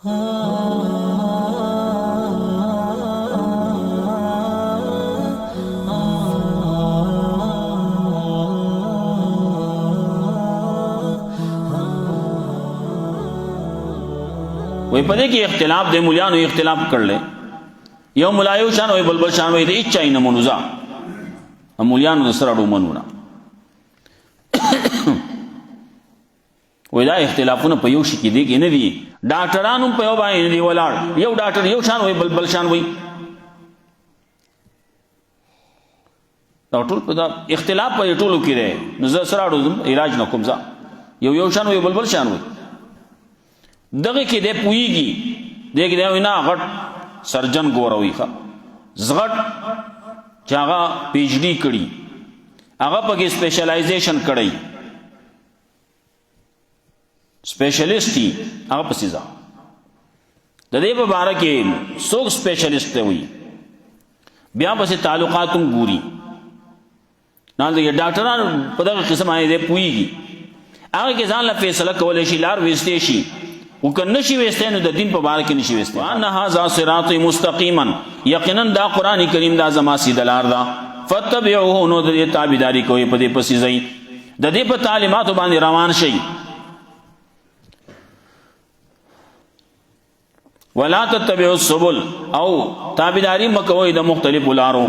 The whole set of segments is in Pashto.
وی پدې کې اختلاف د مولیانو اختلاف کړل یو ملایو شان وی بلبل شان وی د اچا نه منوزا مولیانو سره ډو منونه وی دا اختلافونه په یو شي کې دي کې نه دي ډاکټرانو په یو باندې دی ولاړ یو ډاکټر یو شان وی بلبل شان وی دا ټول په دا اختلاف په ټولو کې دی نو زه سره ډو علاج نه کوم ځا یو شان وی بلبل شان وی دغه کې د پویږي دغه دی نه غټ سرجن ګوروي ښه زغټ چاغه پی ایچ ډی کړي هغه پکې سپیشلایزیشن کړي سپیشلیسټي هغه پسې ځه د دې په اړه کې څوک سپیشلیسټ وي بیا پسې تعلقاتم ګوري نه د ډاکټرانو په دغه قسم باندې پویږي هغه کې ځان له فیصله کولای شي لار وېستې شي وکنه شي وېستې نو د دین په اړه کې نشي وېستې ان هاذا صراط مستقیما یقینا دا قران کریم دا زما سیده لار ده فتبعوه نو د تابعداري کوي په دې پسې ځي د دې په تعلیماتو باندې روان شي ولا تتبعوا السبل او تابعداري مکوئ د مختلف لارو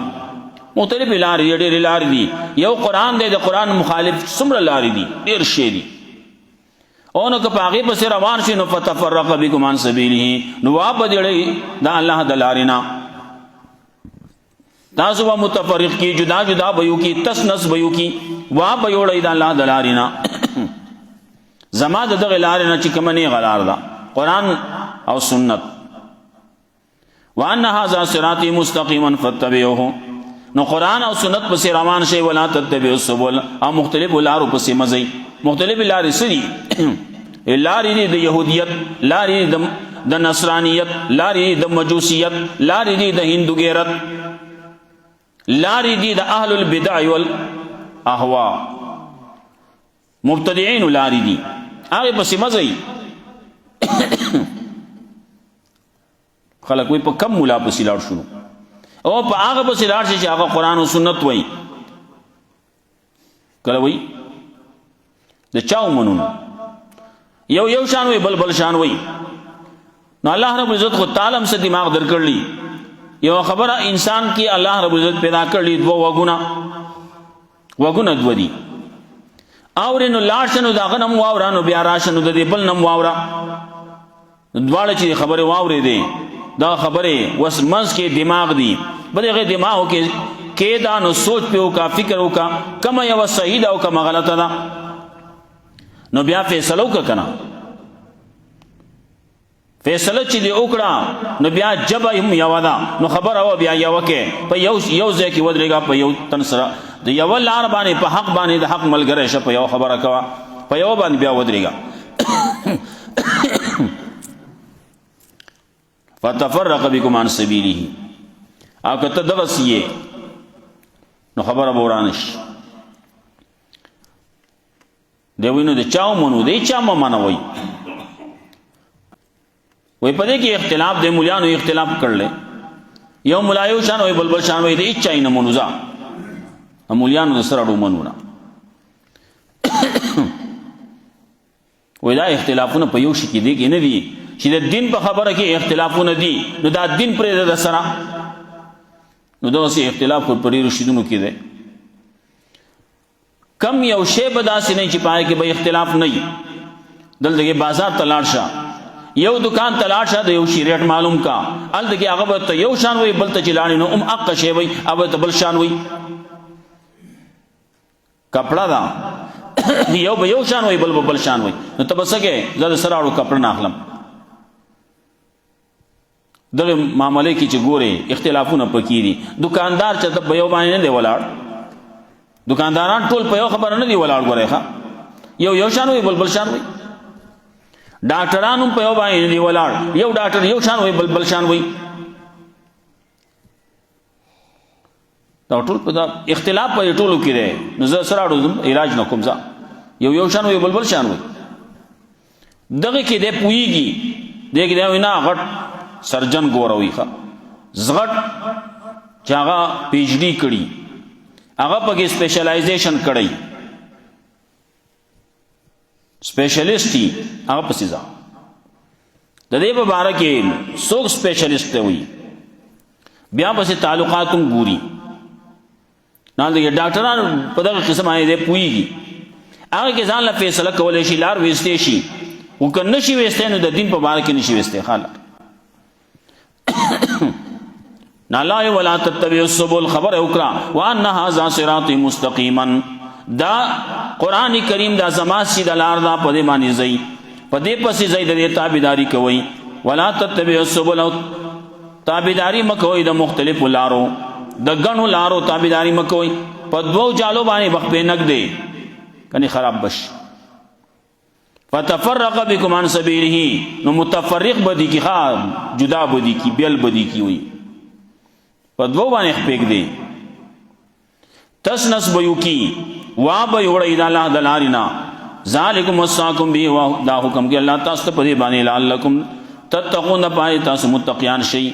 مختلف لارې ډېر لارې دي یو قران دی د قران مخالف څومره لارې دي ډېر شي دي او نو که پاغي پس روان شي نو فتفرق بكم عن سبيله نو وابدړي دا الله د لارنا تاسو و متفرق کی جدا جدا بيو کی تسنس بيو کی وا بيوړي دا الله د لارنا زما دغه لارنا چې کوم نه غلار دا قران او سنت وان هذا صراطي مستقيما فاتبعوه نو قران او سنت پس روان شي ولا تتبعوا السبل او مختلف لارو پس مزي مختلف لارې سری لارې د يهوديت لارې د نصرانيت لارې د مجوسيت لارې د هندوګيرت لارې د اهل البدع والاهواء مبتدعين لارې دي هغه پس مزي خلک وي په کم مولا پس لاړ شو او په هغه پس لاړ شي چې هغه قران او سنت وای کله وای د چاو منون یو شان وي بل شان وي نو الله رب عزت خو تعالی سے دماغ درکړلی یو خبره انسان کی الله رب عزت پیدا کړلی دو وګونه دو دي اورینو لاشنو دا غنم واورانو بیا راشنو د دې بل نم واورا دواړه چې خبره واورې دي دا خبره وسمنس کې دماغ دي بلغه دماغ کې دا نو سوچ پیو کا فکر وکا کما یو صحیح او کما غلطه ده نو بیا فیصله وکړه فیصله چې دی وکړه نو بیا جبه هم یو ده نو خبر او بیا یو کې په یو ځای کې ودرېګا په یو تن سره د یو لار باندې په حق باندې د حق ملګری شه په یو خبره کوا په یو باندې بیا ودرېګا فتفرق بكم عن سبيله او کته دغسیه نو خبره بورانش دیوینو د چاو منو دی چا منوي وای پدې کې اختلاف د مولیانو اختلاف کړل یو ملایو شان وی بلبل شان وی د اچا نه منوزا مولیانو سره ډو منونه وای دا اختلافونه په یو شي کې دي کې نه دي چې د دین په خبره کې اختلافونه دي نو دا دین پرې د سره نو دا سي اختلاف په پرې رشیدونو کې ده کم یو شی بداسي نه چې پای کې به اختلاف نه وي دلته بازار تلاړ شه یو دکان تلاړ شه د یو شی ریټ معلوم کا ال دغه هغه به یو شان وي بل ته چلانی نو اق شی وي او ته بل شان وي کپڑا دا یو به یو شان وي بل شان وي نو ته بسګه زړه سراړو کپڑا نه اخلم دغه معاملې کې چې ګوره اختلافونه پکې دي دکاندار چې د یو باندې نه دی ولاړ دکانداران ټول په یو خبره نه دی ولاړ غوړي ښا یو شان وي بل شان وي ډاکټرانو په یو باندې نه دی ولاړ یو ډاکټر یو شان وي بل شان وي دا ټول په اختلاف په ټولو کې دی نو زه سره علاج نه کوم ځا یو شان وي بل شان وي دغه کې دی پویږي دیکھ دے وینا غټ سرجن ګوروي ښه زغټ چې هغه پی ایچ ډي کړي هغه پکې سپیشلایزیشن کړی سپیشلیسٹ هغه پسې ځه د دې په باره کې څوک سپیشلیسٹ وي بیا پسې تعلقاتم ګوري نه د ډاکټرانو په دغه قسم باندې پوهیږي هغه کې ځان له فیصله کولای شي لار وېستې شي او که نشي وېستې نو د دین په باره کې نشي وېستې خاله نه لا ولا تتبعوا السبل خبر وکړه وان هذا صراط مستقیما دا قران کریم دا زما سیده لار دا په دې باندې ځي په دې پسې ځي د تابعداري کوي ولا تتبعوا السبل تابعداري مکوئ د مختلفو لارو د غنو لارو تابعداري مکوئ په دوو جالو باندې بخ په نګ دی کني خراب بش فتفرق بكم عن سبيله نو متفرق بدی کی خام جدا بدی کی بیل بدی کی ہوئی په دوو باندې خپېګ دی تسنس بيو کی وا به وړی د الله د لارینا ذالکم وصاکم به دا حکم کې الله تاسو ته په دې باندې لعلکم تتقون پای تاسو متقیان شئ